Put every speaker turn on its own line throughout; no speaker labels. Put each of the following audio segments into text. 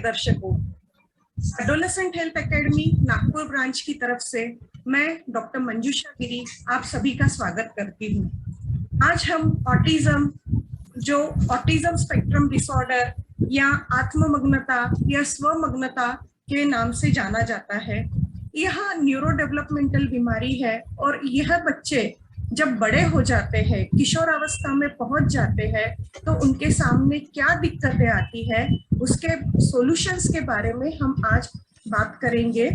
दर्शकों, adolescent health academy Nagpur branch की तरफ से मैं डॉक्टर मंजूषा गिरी आप सभी का स्वागत करती हूँ। आज हम ऑटिज्म स्पेक्ट्रम डिसऑर्डर या आत्ममग्नता या स्वमग्नता के नाम से जाना जाता है, यह न्यूरो डेवलपमेंटल बीमारी है और यह बच्चे जब बड़े हो जाते हैं, किशोरावस्था में पहुंच जाते हैं, तो उनके सामने क्या दिक्कतें आती है, उसके सॉल्यूशंस के बारे में हम आज बात करेंगे।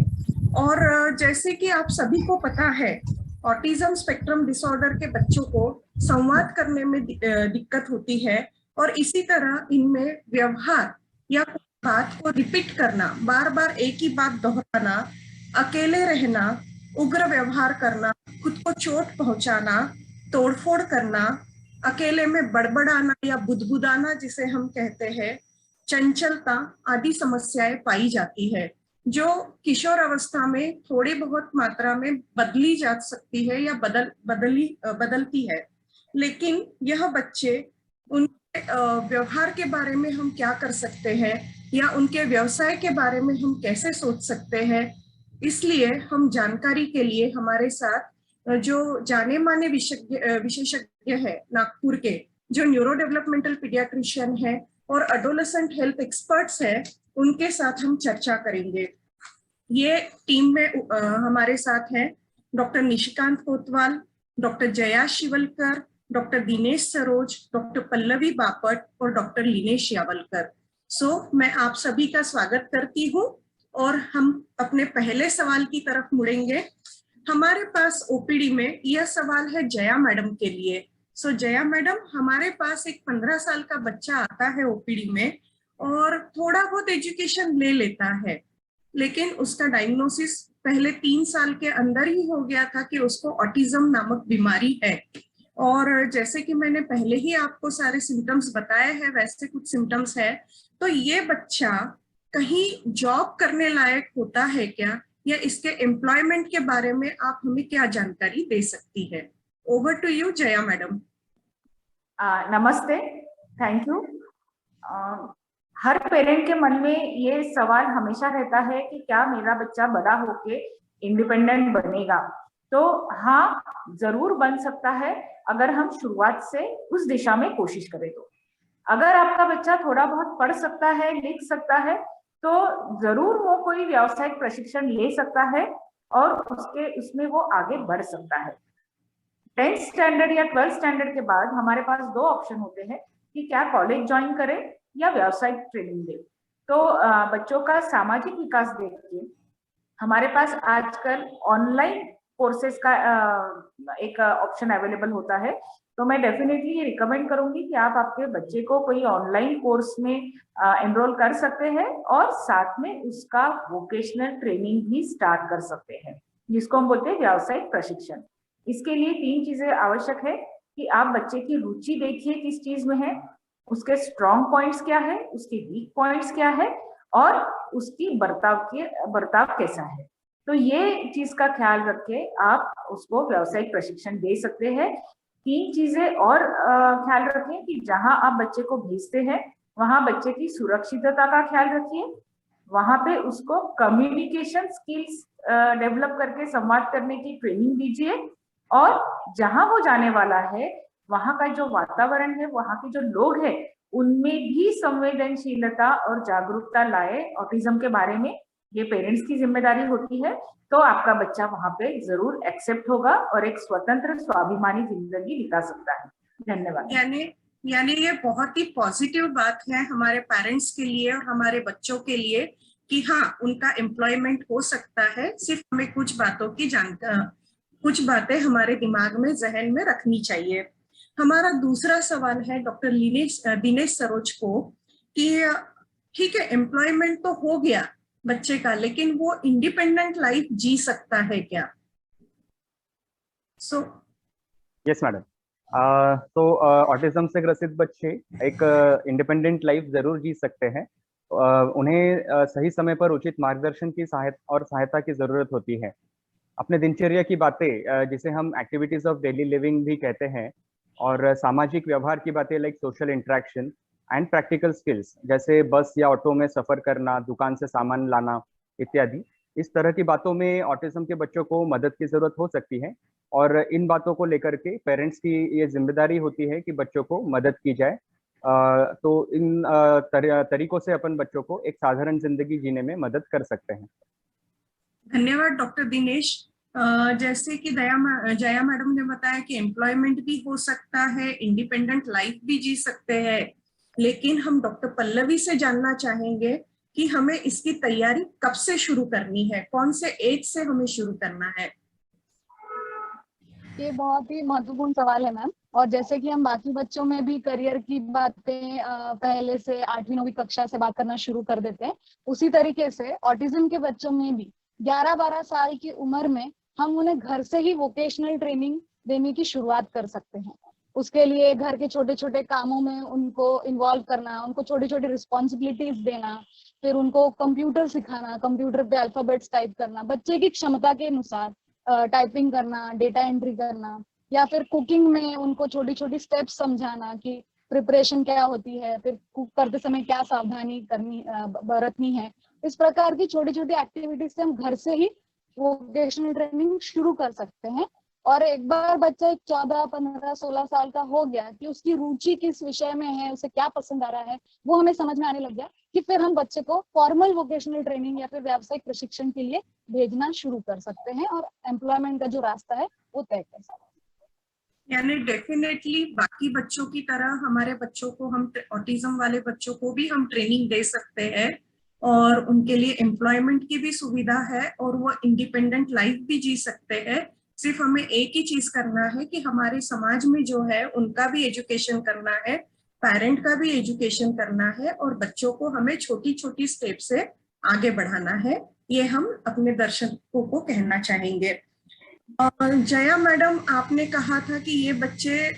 और जैसे कि आप सभी को पता है, ऑटिज्म स्पेक्ट्रम डिसऑर्डर के बच्चों को संवाद करने में दिक्कत होती है और इसी तरह इनमें व्यवहार या बात को रिपीट करना, बार बार एक ही बात दोहराना, अकेले रहना, उग्र व्यवहार करना, खुद को चोट पहुंचाना, तोड़फोड़ करना, अकेले में बड़बड़ाना या बुदबुदाना जिसे हम कहते हैं, चंचलता आदि समस्याएं पाई जाती है, जो किशोर अवस्था में थोड़ी बहुत मात्रा में बदली जा सकती है या बदलती है। लेकिन यह बच्चे उनके व्यवहार के बारे में हम क्या कर सकते हैं या उनके व्यवसाय के बारे में हम कैसे सोच सकते हैं, इसलिए हम जानकारी के लिए हमारे साथ जो जाने माने विशेषज्ञ है नागपुर के, जो न्यूरो डेवलपमेंटल पीडियाट्रिशियन है और एडोलेसेंट हेल्थ एक्सपर्ट्स है, उनके साथ हम चर्चा करेंगे। ये टीम में हमारे साथ हैं डॉक्टर निशिकांत कोतवाल, doctor Jaya Shivalkar, doctor Dinesh Saroj, doctor Pallavi Bapat और डॉक्टर लिनेश यावलकर। मैं आप सभी का स्वागत करती हूँ और हम अपने पहले सवाल की तरफ मुड़ेंगे। हमारे पास ओपीडी में यह सवाल है जया मैडम के लिए। जया मैडम, हमारे पास एक 15 साल का बच्चा आता है ओपीडी में और थोड़ा बहुत एजुकेशन ले लेता है, लेकिन उसका डायग्नोसिस पहले 3 साल के अंदर ही हो गया था कि उसको ऑटिज्म नामक बीमारी है। और जैसे कि मैंने पहले ही आपको सारे सिम्टम्स बताए हैं, वैसे कुछ सिम्टम्स है। तो ये बच्चा कहीं जॉब करने लायक होता है क्या, या इसके एम्प्लॉयमेंट के बारे में आप हमें क्या जानकारी दे सकती है? Over to you Jaya madam.
नमस्ते, थैंक यू। हर पेरेंट के मन में ये सवाल हमेशा रहता है कि क्या मेरा बच्चा बड़ा होके इंडिपेंडेंट बनेगा? तो हाँ, जरूर बन सकता है अगर हम शुरुआत से उस दिशा में कोशिश करें। तो अगर आपका बच्चा थोड़ा बहुत पढ़ सकता है, लिख सकता है, तो जरूर वो कोई व्यावसायिक प्रशिक्षण ले सकता है और उसमें वो आगे बढ़ सकता है। 10th स्टैंडर्ड या 12th स्टैंडर्ड के बाद हमारे पास 2 ऑप्शन होते हैं कि क्या कॉलेज ज्वाइन करें या व्यावसायिक ट्रेनिंग ले। तो बच्चों का सामाजिक विकास देख के हमारे पास आजकल ऑनलाइन कोर्सेज का एक ऑप्शन अवेलेबल होता है। तो मैं डेफिनेटली रिकमेंड करूंगी कि आप आपके बच्चे को कोई ऑनलाइन कोर्स में एनरोल कर सकते हैं और साथ में उसका वोकेशनल ट्रेनिंग भी स्टार्ट कर सकते हैं, जिसको हम बोलते हैं व्यावसायिक प्रशिक्षण। इसके लिए 3 चीजें आवश्यक है कि आप बच्चे की रुचि देखिए किस चीज में है, उसके स्ट्रॉन्ग पॉइंट्स क्या है, उसके वीक पॉइंट्स क्या है और उसकी बर्ताव कैसा है। तो ये चीज का ख्याल रख के आप उसको व्यावसायिक प्रशिक्षण दे सकते हैं। 3 चीजें और ख्याल रखें कि जहां आप बच्चे को भेजते हैं वहां बच्चे की सुरक्षितता का ख्याल रखिए, वहां पे उसको कम्युनिकेशन स्किल्स डेवलप करके संवाद करने की ट्रेनिंग दीजिए और जहां वो जाने वाला है वहां का जो वातावरण है, वहां के जो लोग हैं, उनमें भी संवेदनशीलता और जागरूकता लाए ऑटिज्म के बारे में। ये पेरेंट्स की जिम्मेदारी होती है। तो आपका बच्चा वहां पे जरूर एक्सेप्ट होगा और एक स्वतंत्र स्वाभिमानी जिंदगी बिता सकता है। धन्यवाद।
यानी ये बहुत ही पॉजिटिव बात है हमारे पेरेंट्स के लिए और हमारे बच्चों के लिए कि हाँ, उनका एम्प्लॉयमेंट हो सकता है। सिर्फ हमें कुछ बातें हमारे दिमाग में, जहन में रखनी चाहिए। हमारा दूसरा सवाल है डॉक्टर दिनेश सरोज को कि ठीक है, एम्प्लॉयमेंट तो हो गया बच्चे का, लेकिन वो इंडिपेंडेंट लाइफ जी सकता है क्या?
Yes madam. तो ऑटिज्म से ग्रसित बच्चे एक इंडिपेंडेंट लाइफ जरूर जी सकते हैं। उन्हें सही समय पर उचित मार्गदर्शन की सहायता की जरूरत होती है। अपने दिनचर्या की बातें, जिसे हम एक्टिविटीज ऑफ डेली लिविंग भी कहते हैं, और सामाजिक व्यवहार की बातें like social interaction, and practical skills जैसे बस या ऑटो में सफर करना, दुकान से सामान लाना इत्यादि। इस तरह की बातों में ऑटिज्म के बच्चों को मदद की जरूरत हो सकती है, और इन बातों को लेकर के पेरेंट्स की ये जिम्मेदारी होती है कि बच्चों को मदद की जाए। तो इन तरीकों से अपन बच्चों को एक साधारण जिंदगी जीने में मदद कर सकते हैं।
धन्यवाद डॉक्टर दिनेश। जैसे कि जया मैडम ने बताया कि एम्प्लॉयमेंट भी हो सकता है, इंडिपेंडेंट लाइफ भी जी सकते हैं, लेकिन हम डॉक्टर पल्लवी से जानना चाहेंगे कि हमें इसकी तैयारी कब से शुरू करनी है, कौन से एज से हमें शुरू करना है।
ये बहुत ही महत्वपूर्ण सवाल है मैम। और जैसे कि हम बाकी बच्चों में भी करियर की बातें पहले से 8वीं-9वीं कक्षा से बात करना शुरू कर देते हैं, उसी तरीके से ऑटिज्म के बच्चों में भी 11-12 साल की उम्र में हम उन्हें घर से ही वोकेशनल ट्रेनिंग देने की शुरुआत कर सकते हैं। उसके लिए घर के छोटे छोटे कामों में उनको इन्वॉल्व करना, उनको छोटी छोटी रिस्पॉन्सिबिलिटीज देना, फिर उनको कंप्यूटर सिखाना, कंप्यूटर पे अल्फाबेट्स टाइप करना, बच्चे की क्षमता के अनुसार टाइपिंग करना, डेटा एंट्री करना, या फिर कुकिंग में उनको छोटी छोटी स्टेप्स समझाना कि प्रिपरेशन क्या होती है, फिर कुक करते समय क्या सावधानी करनी बरतनी है। इस प्रकार की छोटी छोटी एक्टिविटीज से हम घर से ही वोकेशनल ट्रेनिंग शुरू कर सकते हैं। और एक बार बच्चा 14, 15, 16 साल का हो गया कि उसकी रुचि किस विषय में है, उसे क्या पसंद आ रहा है, वो हमें समझ में आने लग गया कि फिर हम बच्चे को फॉर्मल वोकेशनल ट्रेनिंग या फिर व्यावसायिक प्रशिक्षण के लिए भेजना शुरू कर सकते हैं और एम्प्लॉयमेंट का जो रास्ता है वो तय कर सकते हैं।
यानी डेफिनेटली बाकी बच्चों की तरह हमारे बच्चों को, हम ऑटिज्म वाले बच्चों को भी हम ट्रेनिंग दे सकते हैं और उनके लिए एम्प्लॉयमेंट की भी सुविधा है और वो इंडिपेंडेंट लाइफ भी जी सकते हैं। सिर्फ हमें एक ही चीज करना है कि हमारे समाज में जो है उनका भी एजुकेशन करना है, पेरेंट का भी एजुकेशन करना है, और बच्चों को हमें छोटी छोटी स्टेप से आगे बढ़ाना है। ये हम अपने दर्शकों को कहना चाहेंगे। जया मैडम, आपने कहा था कि ये बच्चे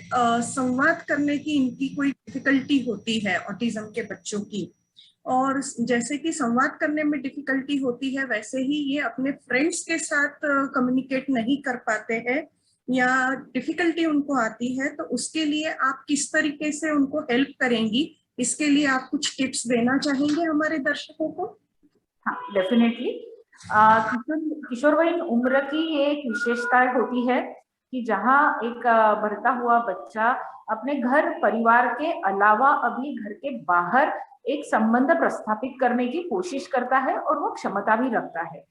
संवाद करने की इनकी कोई डिफिकल्टी होती है ऑटिज्म के बच्चों की, और जैसे कि संवाद करने में डिफिकल्टी होती है वैसे ही ये अपने फ्रेंड्स के साथ कम्युनिकेट नहीं कर पाते हैं या डिफिकल्टी उनको आती है, तो उसके लिए आप किस तरीके से उनको हेल्प करेंगी, इसके लिए आप कुछ टिप्स देना चाहेंगे हमारे दर्शकों को?
हाँ, डेफिनेटली। किशोरवयीन उम्र की ये एक विशेषता होती है कि जहाँ एक बढ़ता हुआ बच्चा अपने घर परिवार के अलावा अभी घर के बाहर एक संबंध प्रस्थापित करने की कोशिश करता है और वो क्षमता भी रखता है,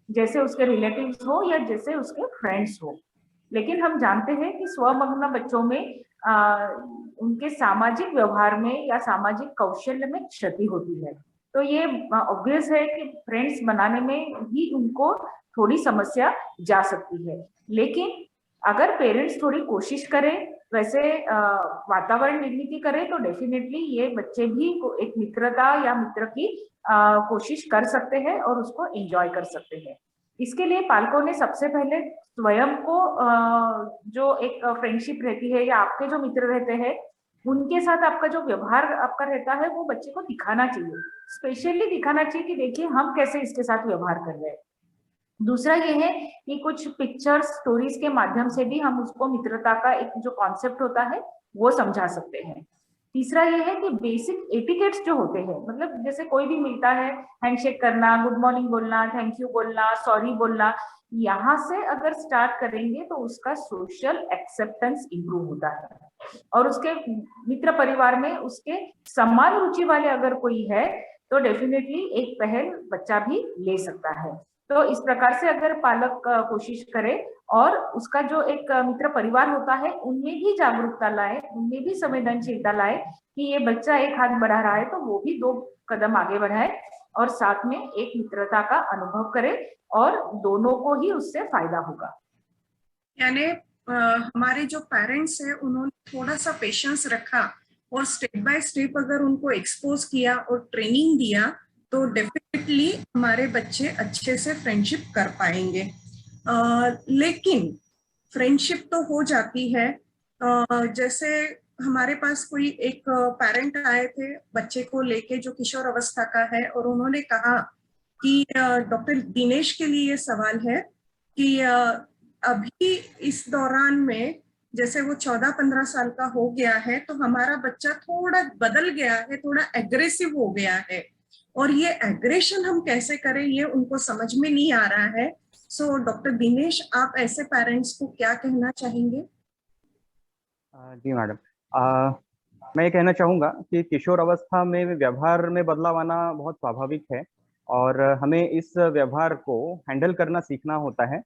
जैसे उसके रिलेटिव्स हो या जैसे उसके फ्रेंड्स हो। लेकिन हम जानते हैं कि स्वमग्न बच्चों में उनके सामाजिक व्यवहार में या सामाजिक कौशल्य में क्षति होती है। तो ये ऑब्वियस है कि फ्रेंड्स बनाने में भी उनको थोड़ी समस्या जा सकती है। लेकिन अगर पेरेंट्स थोड़ी कोशिश करें, वैसे वातावरण निर्मित करें, तो डेफिनेटली ये बच्चे भी एक मित्रता या मित्र की कोशिश कर सकते हैं और उसको एंजॉय कर सकते हैं। इसके लिए पालकों ने सबसे पहले स्वयं को जो एक फ्रेंडशिप रहती है या आपके जो मित्र रहते हैं उनके साथ आपका जो व्यवहार आपका रहता है वो बच्चे को दिखाना चाहिए, स्पेशली दिखाना चाहिए कि देखिए हम कैसे इसके साथ व्यवहार कर रहे हैं। दूसरा ये है कि कुछ पिक्चर्स, स्टोरीज के माध्यम से भी हम उसको मित्रता का एक जो कॉन्सेप्ट होता है वो समझा सकते हैं। तीसरा ये है कि बेसिक एटिकेट्स जो होते हैं, मतलब जैसे कोई भी मिलता है, हैंडशेक करना, गुड मॉर्निंग बोलना, थैंक यू बोलना, सॉरी बोलना, यहाँ से अगर स्टार्ट करेंगे तो उसका सोशल एक्सेप्टेंस इंप्रूव होता है और उसके मित्र परिवार में उसके समान रुचि वाले अगर कोई है तो डेफिनेटली एक पहल बच्चा भी ले सकता है। तो इस प्रकार से अगर पालक कोशिश करे और उसका जो एक मित्र परिवार होता है उनमें भी जागरूकता लाए, उनमें भी संवेदनशीलता लाए कि ये बच्चा एक हाथ बढ़ा रहा है तो वो भी 2 कदम आगे बढ़ाए और साथ में एक मित्रता का अनुभव करे और दोनों को ही उससे फायदा होगा।
यानी हमारे जो पेरेंट्स हैं उन्होंने थोड़ा सा पेशेंस रखा और स्टेप बाय स्टेप अगर उनको एक्सपोज किया और ट्रेनिंग दिया तो डेफिनेटली हमारे बच्चे अच्छे से फ्रेंडशिप कर पाएंगे। लेकिन फ्रेंडशिप तो हो जाती है। जैसे हमारे पास कोई एक पेरेंट आए थे बच्चे को लेके जो किशोर अवस्था का है और उन्होंने कहा कि डॉक्टर दिनेश के लिए ये सवाल है कि अभी इस दौरान में जैसे वो 14-15 साल का हो गया है तो हमारा बच्चा थोड़ा बदल गया है, थोड़ा एग्रेसिव हो गया है, और ये एग्रेशन हम कैसे करें ये उनको समझ में नहीं आ रहा है। सो डॉक्टर दिनेश, आप ऐसे पेरेंट्स को क्या कहना चाहेंगे?
जी मैडम, मैं ये कहना चाहूँगा कि किशोर अवस्था में व्यवहार में बदलाव आना बहुत स्वाभाविक है और हमें इस व्यवहार को हैंडल करना सीखना होता है।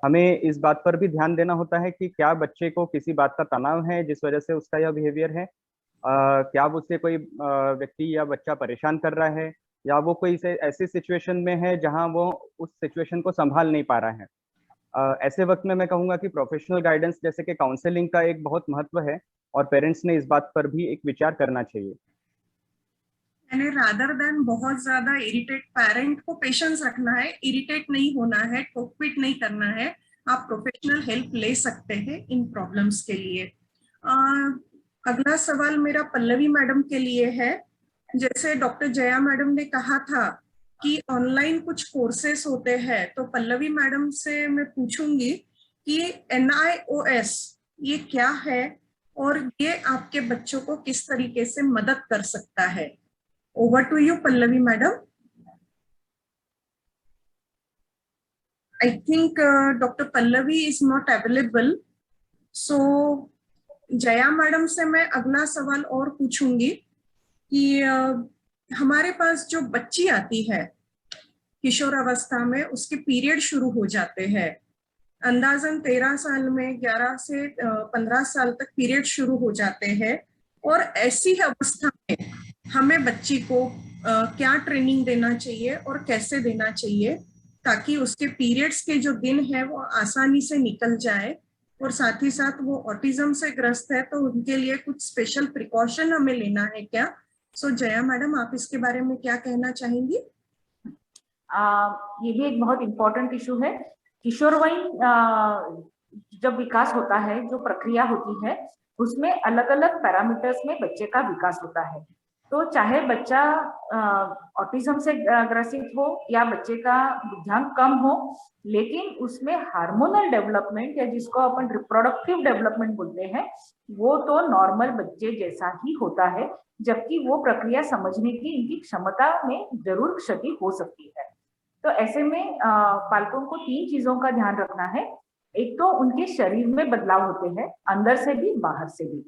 हमें इस बात पर भी ध्यान देना होता है कि क्या बच्चे को किसी बात का तनाव है जिस वजह से उसका यह बिहेवियर है, क्या उससे कोई व्यक्ति या बच्चा परेशान कर रहा है, या वो कोई ऐसी सिचुएशन में है जहां वो उस सिचुएशन को संभाल नहीं पा रहा है। ऐसे वक्त में मैं कहूँगा कि प्रोफेशनल गाइडेंस जैसे कि काउंसलिंग का एक बहुत महत्व है और पेरेंट्स ने इस बात पर भी एक विचार करना चाहिए।
यानी रादर देन बहुत ज्यादा इरिटेट, पेरेंट को पेशेंस रखना है, इरिटेट नहीं होना है, टोकपीट नहीं करना है। आप प्रोफेशनल हेल्प ले सकते हैं इन प्रॉब्लम्स के लिए। अगला सवाल मेरा पल्लवी मैडम के लिए है। जैसे डॉक्टर जया मैडम ने कहा था कि ऑनलाइन कुछ कोर्सेस होते हैं, तो पल्लवी मैडम से मैं पूछूंगी कि NIOS ये क्या है और ये आपके बच्चों को किस तरीके से मदद कर सकता है। Over to you Pallavi madam. I think Dr. Pallavi is not available. So Jaya madam से मैं अगला सवाल और पूछूंगी कि हमारे पास जो बच्ची आती है किशोर अवस्था में, उसके पीरियड शुरू हो जाते हैं अंदाजन 13 साल में, 11 से 15 साल तक पीरियड शुरू हो जाते हैं, और ऐसी अवस्था में हमें बच्ची को क्या ट्रेनिंग देना चाहिए और कैसे देना चाहिए ताकि उसके पीरियड्स के जो दिन है वो आसानी से निकल जाए, और साथ ही साथ वो ऑटिज्म से ग्रस्त है तो उनके लिए कुछ स्पेशल प्रिकॉशन हमें लेना है क्या? सो जया मैडम, आप इसके बारे में क्या कहना चाहेंगी?
ये भी एक बहुत इम्पोर्टेंट इशू है। किशोरवयीन जब विकास होता है, जो प्रक्रिया होती है, उसमें अलग अलग पैरामीटर्स में बच्चे का विकास होता है। तो चाहे बच्चा ऑटिज्म से ग्रसित हो या बच्चे का बुद्धिआंक कम हो, लेकिन उसमें हार्मोनल डेवलपमेंट या जिसको अपन रिप्रोडक्टिव डेवलपमेंट बोलते हैं, वो तो नॉर्मल बच्चे जैसा ही होता है, जबकि वो प्रक्रिया समझने की इनकी क्षमता में जरूर क्षति हो सकती है। तो ऐसे में पालकों को 3 चीजों का ध्यान रखना है। एक तो उनके शरीर में बदलाव होते हैं, अंदर से भी बाहर से भी।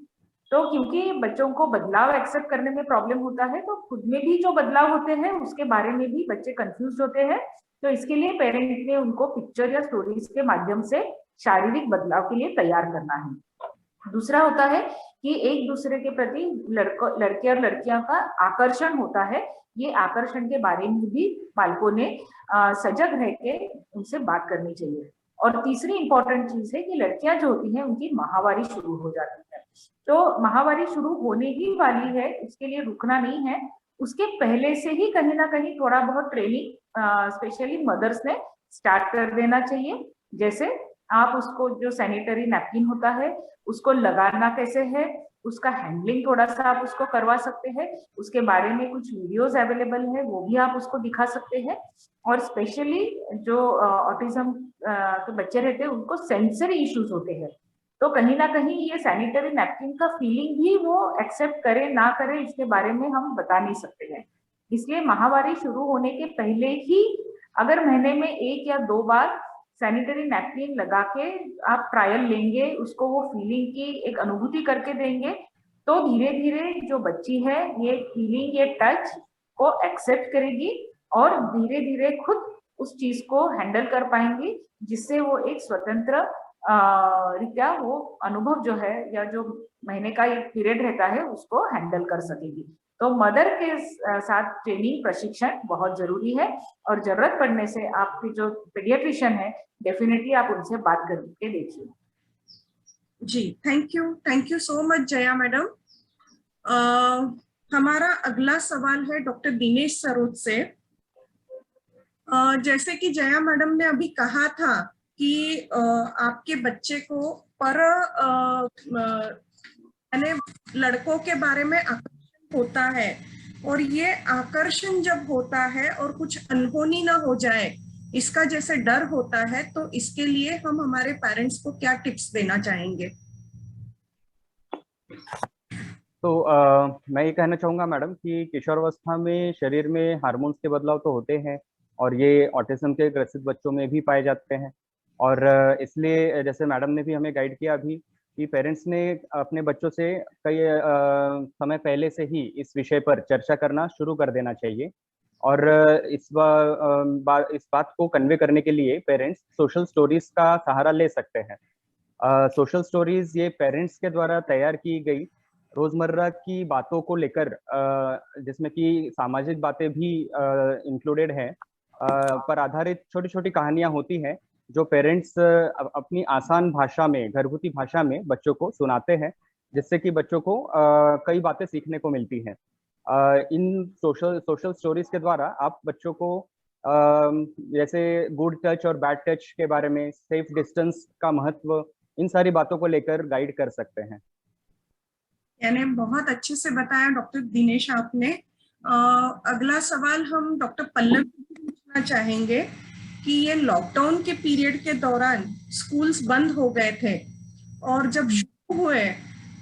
तो क्योंकि बच्चों को बदलाव एक्सेप्ट करने में प्रॉब्लम होता है, तो खुद में भी जो बदलाव होते हैं उसके बारे में भी बच्चे कंफ्यूज होते हैं। तो इसके लिए पेरेंट ने उनको पिक्चर या स्टोरीज के माध्यम से शारीरिक बदलाव के लिए तैयार करना है। दूसरा होता है कि एक दूसरे के प्रति लड़के और लड़कियां का आकर्षण होता है। ये आकर्षण के बारे में भी पालकों ने सजग रह के उनसे बात करनी चाहिए। और तीसरी इंपॉर्टेंट चीज है कि लड़कियां जो होती हैं उनकी माहवारी शुरू हो जाती है। तो माहवारी शुरू होने ही वाली है, इसके लिए रुकना नहीं है। उसके पहले से ही कहीं ना कहीं थोड़ा बहुत ट्रेनिंग स्पेशली मदर्स ने स्टार्ट कर देना चाहिए। जैसे आप उसको जो सैनिटरी नैपकिन होता है उसको लगाना कैसे है, उसका हैंडलिंग थोड़ा सा आप उसको करवा सकते हैं। उसके बारे में कुछ वीडियोस अवेलेबल है, वो भी आप उसको दिखा सकते हैं। और स्पेशली जो ऑटिज्म के बच्चे रहते हैं उनको सेंसरी इश्यूज होते हैं, तो कहीं ना कहीं ये सैनिटरी नैपकिन का फीलिंग भी वो एक्सेप्ट करे ना करे इसके बारे में हम बता नहीं सकते हैं। इसलिए माहवारी शुरू होने के पहले ही अगर महीने में 1 या 2 बार सैनिटरी नैपकिन लगा के आप ट्रायल लेंगे, उसको वो फीलिंग की एक अनुभूति करके देंगे, तो धीरे धीरे जो बच्ची है ये फीलिंग, ये टच को एक्सेप्ट करेगी और धीरे धीरे खुद उस चीज को हैंडल कर पाएंगी, जिससे वो एक स्वतंत्र रीत्या वो अनुभव जो है या जो महीने का एक पीरियड रहता है उसको हैंडल कर सकेगी। तो मदर के साथ ट्रेनिंग प्रशिक्षण बहुत जरूरी है, और जरूरत पड़ने से आपकी जो पीडियाट्रिशियन है डेफिनेटली आप उनसे बात करके देखिए।
जी, thank you so much Jaya madam. हमारा अगला सवाल है डॉक्टर दिनेश सरोज से। जैसे कि जया मैडम ने अभी कहा था कि आपके बच्चे को यानी लड़कों के बारे में आकर्षण होता है, और ये आकर्षण जब होता है और कुछ अनहोनी ना हो जाए इसका जैसे डर होता है, तो इसके लिए हम हमारे पेरेंट्स को क्या टिप्स देना चाहेंगे?
तो मैं ये कहना चाहूँगा मैडम कि किशोरावस्था में शरीर में हार्मोन्स के बदलाव तो होते हैं, और ये ऑटिज्म के ग्रसित बच्चों में भी पाए जाते हैं। और इसलिए जैसे मैडम ने भी हमें गाइड किया अभी कि पेरेंट्स ने अपने बच्चों से कई समय पहले से ही इस विषय पर चर्चा करना शुरू कर देना चाहिए। और इस बात को कन्वे करने के लिए पेरेंट्स सोशल स्टोरीज का सहारा ले सकते हैं। सोशल स्टोरीज ये पेरेंट्स के द्वारा तैयार की गई रोजमर्रा की बातों को लेकर, जिसमें कि सामाजिक बातें भी इंक्लूडेड हैं, पर आधारित छोटी छोटी कहानियां होती हैं जो पेरेंट्स अपनी आसान भाषा में, घरगुती भाषा में बच्चों को सुनाते हैं, जिससे कि बच्चों को कई बातें सीखने को मिलती हैं। इन सोशल स्टोरीज के द्वारा आप बच्चों को जैसे गुड टच और बैड टच के बारे में, सेफ डिस्टेंस का महत्व, इन सारी बातों को लेकर गाइड कर सकते हैं।
यानी बहुत अच्छे से बताया डॉक्टर दिनेश आपने। अगला सवाल हम डॉक्टर पल्लव से पूछना चाहेंगे कि ये लॉकडाउन के पीरियड के दौरान स्कूल्स बंद हो गए थे, और जब शुरू हुए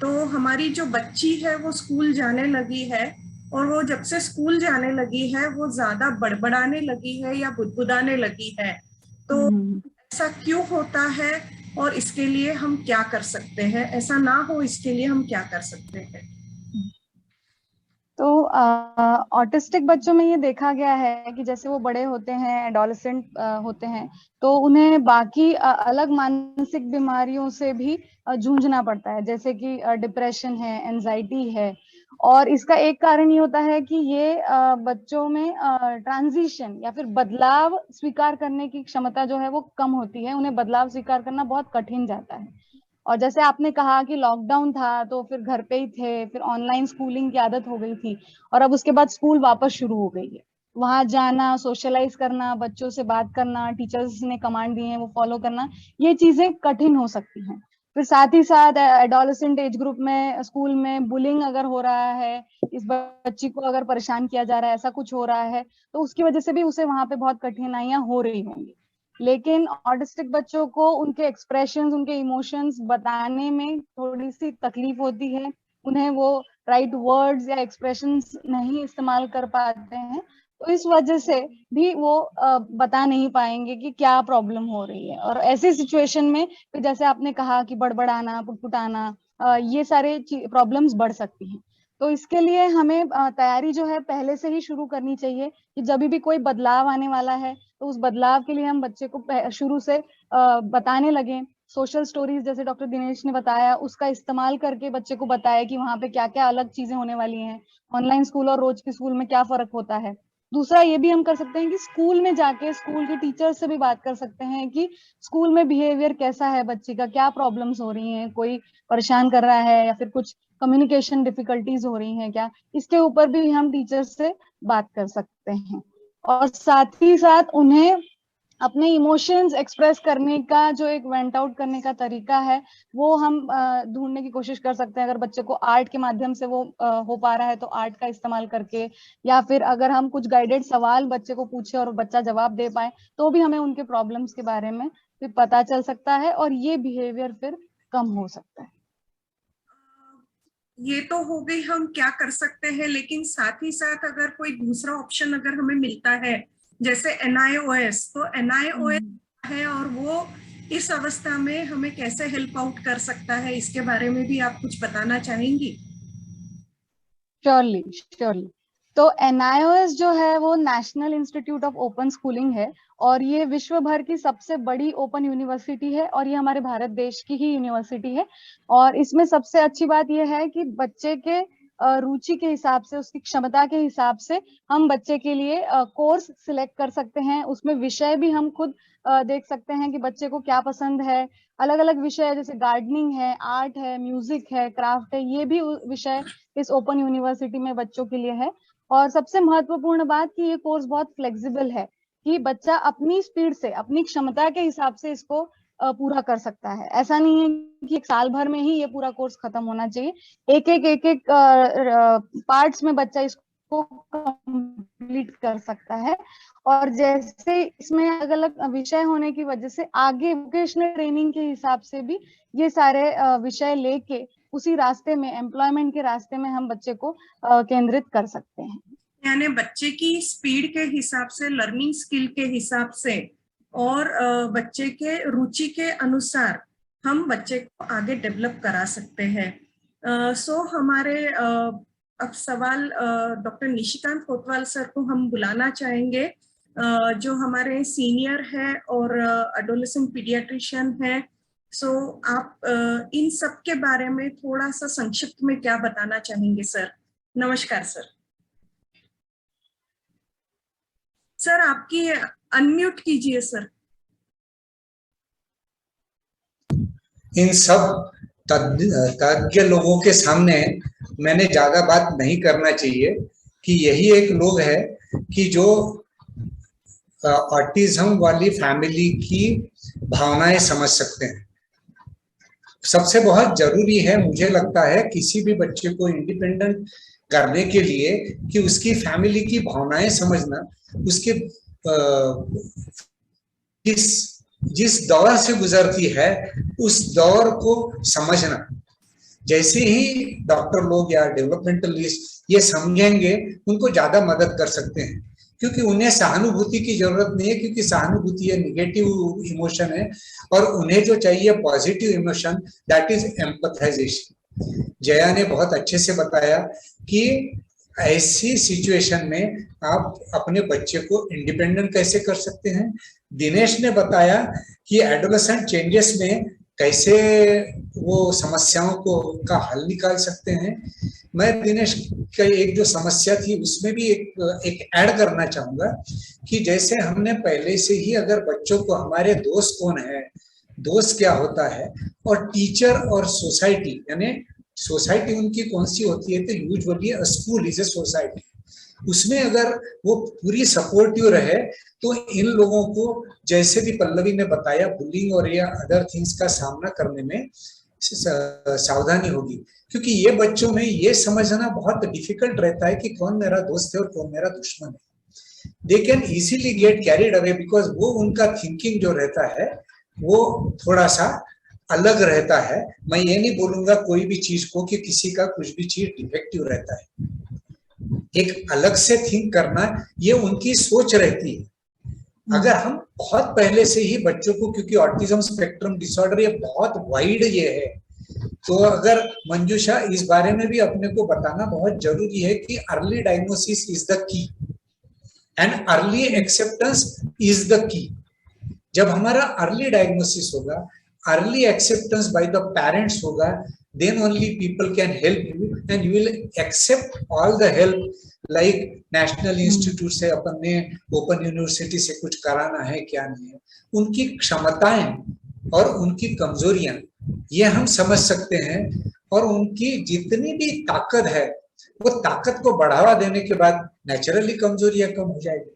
तो हमारी जो बच्ची है वो स्कूल जाने लगी है, और वो जब से स्कूल जाने लगी है वो ज्यादा बड़बड़ाने लगी है या बुदबुदाने लगी है। तो ऐसा क्यों होता है और इसके लिए हम क्या कर सकते हैं? ऐसा ना हो इसके लिए हम क्या कर सकते हैं?
तो ऑटिस्टिक बच्चों में ये देखा गया है कि जैसे वो बड़े होते हैं, एडोलेसेंट होते हैं, तो उन्हें बाकी अलग मानसिक बीमारियों से भी जूझना पड़ता है, जैसे कि डिप्रेशन है, एंजाइटी है। और इसका एक कारण ये होता है कि ये बच्चों में ट्रांजिशन या फिर बदलाव स्वीकार करने की क्षमता जो है वो कम होती है। उन्हें बदलाव स्वीकार करना बहुत कठिन जाता है। और जैसे आपने कहा कि लॉकडाउन था तो फिर घर पे ही थे, फिर ऑनलाइन स्कूलिंग की आदत हो गई थी, और अब उसके बाद स्कूल वापस शुरू हो गई है। वहां जाना, सोशलाइज करना, बच्चों से बात करना, टीचर्स ने कमांड दिए हैं वो फॉलो करना, ये चीजें कठिन हो सकती हैं। फिर साथ ही साथ एडोलेसेंट एज ग्रुप में स्कूल में बुलिंग अगर हो रहा है, इस बच्ची को अगर परेशान किया जा रहा है, ऐसा कुछ हो रहा है, तो उसकी वजह से भी उसे वहां पे बहुत कठिनाइयां हो रही होंगी। लेकिन ऑटिस्टिक बच्चों को उनके एक्सप्रेशंस, उनके इमोशंस बताने में थोड़ी सी तकलीफ होती है। उन्हें वो राइट वर्ड्स या एक्सप्रेशंस नहीं इस्तेमाल कर पाते हैं, तो इस वजह से भी वो बता नहीं पाएंगे कि क्या प्रॉब्लम हो रही है। और ऐसी सिचुएशन में फिर जैसे आपने कहा कि बड़बड़ाना, पुटपुटाना, ये सारे प्रॉब्लम्स बढ़ सकती हैं। तो इसके लिए हमें तैयारी जो है पहले से ही शुरू करनी चाहिए कि जब भी कोई बदलाव आने वाला है तो उस बदलाव के लिए हम बच्चे को शुरू से बताने लगे। सोशल स्टोरीज जैसे डॉक्टर दिनेश ने बताया, उसका इस्तेमाल करके बच्चे को बताया कि वहां पे क्या क्या अलग चीजें होने वाली हैं, ऑनलाइन स्कूल और रोज के स्कूल में क्या फर्क होता है। दूसरा ये भी हम कर सकते हैं कि स्कूल में जाके स्कूल के टीचर से भी बात कर सकते हैं कि स्कूल में बिहेवियर कैसा है बच्चे का, क्या प्रॉब्लम्स हो रही हैं, कोई परेशान कर रहा है या फिर कुछ कम्युनिकेशन डिफिकल्टीज हो रही हैं क्या, इसके ऊपर भी हम टीचर से बात कर सकते हैं। और साथ ही साथ उन्हें अपने इमोशंस एक्सप्रेस करने का जो एक वेंट आउट करने का तरीका है वो हम ढूंढने की कोशिश कर सकते हैं। अगर बच्चे को आर्ट के माध्यम से वो हो पा रहा है तो आर्ट का इस्तेमाल करके, या फिर अगर हम कुछ गाइडेड सवाल बच्चे को पूछे और बच्चा जवाब दे पाए तो भी हमें उनके प्रॉब्लम्स के बारे में फिर पता चल सकता है और ये बिहेवियर फिर कम हो सकता है।
ये तो हो गई हम क्या कर सकते हैं, लेकिन साथ ही साथ अगर कोई दूसरा ऑप्शन अगर हमें मिलता है जैसे NIOS, तो NIOS है और वो इस अवस्था में हमें कैसे हेल्प आउट कर सकता है, इसके बारे में भी आप कुछ बताना चाहेंगी?
Surely surely. तो NIOS जो है वो national institute of open schooling है, और ये विश्व भर की सबसे बड़ी ओपन यूनिवर्सिटी है, और ये हमारे भारत देश की ही यूनिवर्सिटी है। और इसमें सबसे अच्छी बात यह है कि बच्चे के रुचि के हिसाब से, उसकी क्षमता के हिसाब से हम बच्चे के लिए कोर्स सिलेक्ट कर सकते हैं। उसमें विषय भी हम खुद देख सकते हैं कि बच्चे को क्या पसंद है। अलग अलग विषय जैसे गार्डनिंग है, आर्ट है, म्यूजिक है, क्राफ्ट है, ये भी विषय इस ओपन यूनिवर्सिटी में बच्चों के लिए है। और सबसे महत्वपूर्ण बात कि ये कोर्स बहुत फ्लेक्सिबल है कि बच्चा अपनी स्पीड से, अपनी क्षमता के हिसाब से इसको पूरा कर सकता है। ऐसा नहीं है कि एक साल भर में ही ये पूरा कोर्स खत्म होना चाहिए। एक एक पार्ट्स में बच्चा इसको कंप्लीट कर सकता है। और जैसे इसमें अलग अलग विषय होने की वजह से आगे वोकेशनल ट्रेनिंग के हिसाब से भी ये सारे विषय लेके उसी रास्ते में, एम्प्लॉयमेंट के रास्ते में हम बच्चे को केंद्रित कर सकते हैं।
यानी बच्चे की स्पीड के हिसाब से, लर्निंग स्किल के हिसाब से और बच्चे के रुचि के अनुसार हम बच्चे को आगे डेवलप करा सकते हैं। सो हमारे अब सवाल डॉक्टर निशिकांत कोतवाल सर को हम बुलाना चाहेंगे, जो हमारे सीनियर है और एडोलेसेंट पीडियाट्रिशियन है। सो आप इन सब के बारे में थोड़ा सा संक्षिप्त में क्या बताना चाहेंगे सर? नमस्कार सर। सर आपकी अनम्यूट कीजिए सर।
इन सब तज्ञ लोगों के सामने मैंने ज्यादा बात नहीं करना चाहिए कि यही एक लोग है कि जो ऑटिज्म वाली फैमिली की भावनाएं समझ सकते हैं। सबसे बहुत जरूरी है, मुझे लगता है, किसी भी बच्चे को इंडिपेंडेंट करने के लिए कि उसकी फैमिली की भावनाएं समझना, उसके जिस दौर से गुजरती है उस दौर को समझना। जैसे ही डॉक्टर लोग या डेवलपमेंटलिस्ट ये समझेंगे, उनको ज्यादा मदद कर सकते हैं, क्योंकि उन्हें सहानुभूति की जरूरत नहीं है, क्योंकि सहानुभूति है नेगेटिव इमोशन है, और उन्हें जो चाहिए positive emotion, that is empathization. Jaya ने बहुत अच्छे से बताया कि ऐसी सिचुएशन में आप अपने बच्चे को इंडिपेंडेंट कैसे कर सकते हैं। दिनेश ने बताया कि एडोलेसेंट चेंजेस में कैसे वो समस्याओं को का हल निकाल सकते हैं। मैं दिनेश का एक जो समस्या थी उसमें भी एक ऐड करना चाहूंगा कि जैसे हमने पहले से ही, अगर बच्चों को हमारे दोस्त कौन है, दोस्त क्या होता है, और टीचर और सोसाइटी, यानी सोसाइटी उनकी कौन सी होती है, तो usually school is a society, उसमें अगर वो पूरी सपोर्टिव रहे तो इन लोगों को, जैसे भी पल्लवी ने बताया, बुलिंग और या अदर थिंग्स का सामना करने में सावधानी होगी, क्योंकि ये बच्चों में ये समझना बहुत डिफिकल्ट रहता है कि कौन मेरा दोस्त है और कौन मेरा दुश्मन है। They can easily get carried away, because वो उनका थिंकिंग जो रहता है वो थोड़ा सा अलग रहता है। मैं ये नहीं बोलूंगा कोई भी चीज को कि किसी का कुछ भी चीज डिफेक्टिव रहता है, एक अलग से थिंक करना ये उनकी सोच रहती है। अगर हम बहुत पहले से ही बच्चों को, क्योंकि ऑटिज्म स्पेक्ट्रम डिसऑर्डर ये बहुत वाइड ये है, तो अगर मंजूषा इस बारे में भी अपने को बताना बहुत जरूरी है कि early diagnosis is the key and early acceptance is the key. जब हमारा अर्ली डायग्नोसिस होगा, early acceptance by the parents होगा, then only people can help you and you will accept all the help, like national institute से, अपन ने open university से कुछ कराना है क्या नहीं है, उनकी क्षमताएं और उनकी कमजोरियां ये हम समझ सकते हैं, और उनकी जितनी भी ताकत है वो ताकत को बढ़ावा देने के बाद नेचुरली कमजोरियां कम हो जाएगी।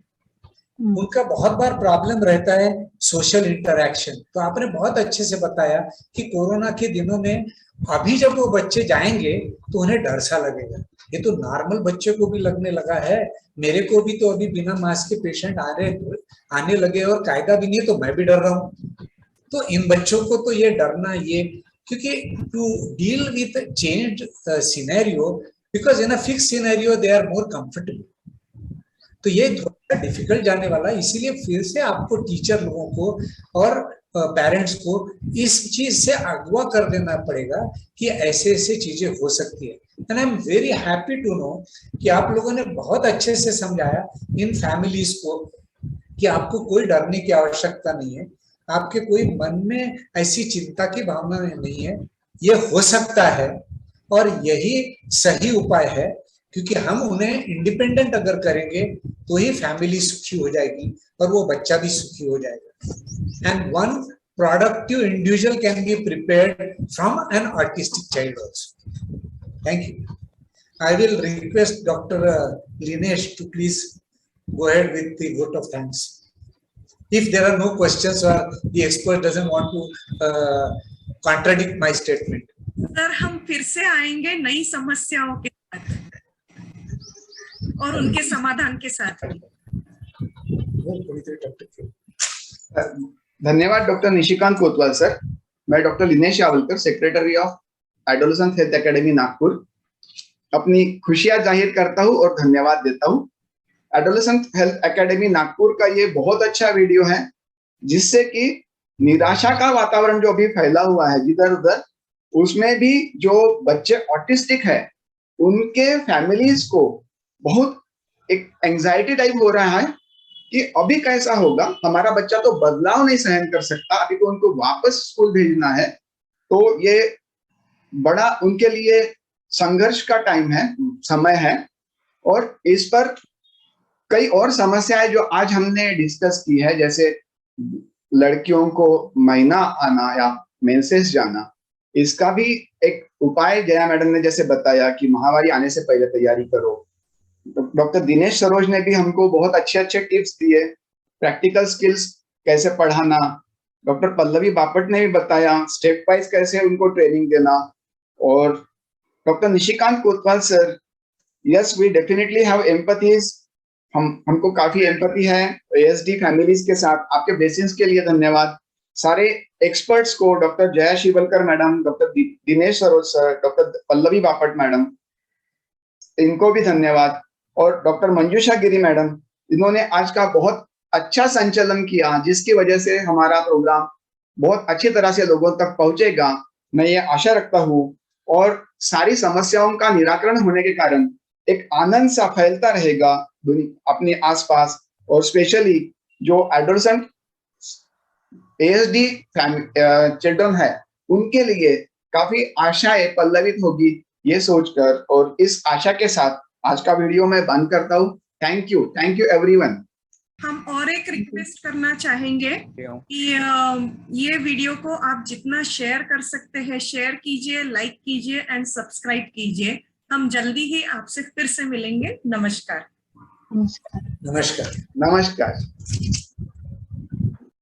उनका बहुत बार प्रॉब्लम रहता है सोशल इंटरैक्शन। तो आपने बहुत अच्छे से बताया कि कोरोना के दिनों में अभी जब वो बच्चे जाएंगे तो उन्हें डर सा लगेगा। ये तो नॉर्मल बच्चे को भी लगने लगा है, मेरे को भी तो अभी बिना मास्क के पेशेंट आने लगे और कायदा भी नहीं है, तो मैं भी डर रहा हूँ। तो इन बच्चों को तो ये डरना, ये क्योंकि to deal with change scenario, because in a fix scenario they are more comfortable, तो ये थोड़ा डिफिकल्ट जाने वाला है। इसीलिए फिर से आपको टीचर लोगों को और पेरेंट्स को इस चीज से अगवा कर देना पड़ेगा कि ऐसे ऐसे चीजें हो सकती है। And I am very happy to know कि आप लोगों ने बहुत अच्छे से समझाया इन फैमिलीज को कि आपको कोई डरने की आवश्यकता नहीं है, आपके कोई मन में ऐसी चिंता की भावना नहीं है, ये हो सकता है और यही सही उपाय है, क्योंकि हम उन्हें इंडिपेंडेंट अगर करेंगे तो ही फैमिली सुखी हो जाएगी और वो बच्चा भी सुखी हो जाएगा। And one productive individual can be prepared from an autistic child also. Thank you. I will request Dr. Linesh to please go ahead with the vote of thanks. If there are no questions or the expert doesn't want to contradict my statement.
Sir हम फिर से आएंगे नई समस्याओं के साथ और उनके समाधान के साथ।
धन्यवाद डॉक्टर निशिकांत कोतवाल सर। मैं doctor Linesh Yawalkar, secretary of adolescent health academy Nagpur अपनी खुशियां जाहिर करता हूं और धन्यवाद देता हूं। एडोलेसेंट हेल्थ एकेडमी नागपुर का ये बहुत अच्छा वीडियो है, जिससे कि निराशा का वातावरण जो अभी फैला हुआ है जिधर उधर, उसमें भी जो बच्चे ऑटिस्टिक है उनके फैमिलीज को बहुत एक एंजाइटी टाइप हो रहा है कि अभी कैसा होगा, हमारा बच्चा तो बदलाव नहीं सहन कर सकता, अभी तो उनको वापस स्कूल भेजना है। तो ये बड़ा उनके लिए संघर्ष का टाइम है, समय है। और इस पर कई और समस्याएं जो आज हमने डिस्कस की है, जैसे लड़कियों को महीना आना या मेंसेस जाना, इसका भी एक उपाय जया मैडम ने जैसे बताया कि महामारी आने से पहले तैयारी करो। डॉक्टर दिनेश सरोज ने भी हमको बहुत अच्छे अच्छे टिप्स दिए, प्रैक्टिकल स्किल्स कैसे पढ़ाना। डॉक्टर पल्लवी बापट ने भी बताया स्टेप वाइज कैसे उनको ट्रेनिंग देना। और doctor Nishikant Kotwal sir, yes we definitely have empathies, हमको काफी एम्पैथी है एएसडी फैमिलीज के साथ। आपके ब्लेसिंग्स के लिए धन्यवाद। सारे एक्सपर्ट्स को, doctor Jaya Shivalkar madam, doctor Dinesh Saroj sir, doctor Pallavi Bapat madam, इनको भी धन्यवाद। और डॉक्टर मंजूषा गिरी मैडम, इन्होंने आज का बहुत अच्छा संचालन किया, जिसकी वजह से हमारा प्रोग्राम बहुत अच्छी तरह से लोगों तक पहुंचेगा, मैं ये आशा रखता हूँ। और सारी समस्याओं का निराकरण होने के कारण एक आनंद सा फैलता रहेगा अपने आसपास। और स्पेशली जो एडोलेसेंट एएसडी चिल्ड्रन है, उनके लिए काफी आशाएं पल्लवित होगी ये सोचकर। और इस आशा के साथ आज का वीडियो मैं बंद करता हूँ। Thank you everyone.
हम और एक रिक्वेस्ट करना चाहेंगे कि ये वीडियो को आप जितना शेयर कर सकते हैं शेयर कीजिए, लाइक कीजिए एंड सब्सक्राइब कीजिए। हम जल्दी ही आपसे फिर से मिलेंगे। नमस्कार।
नमस्कार।
नमस्कार।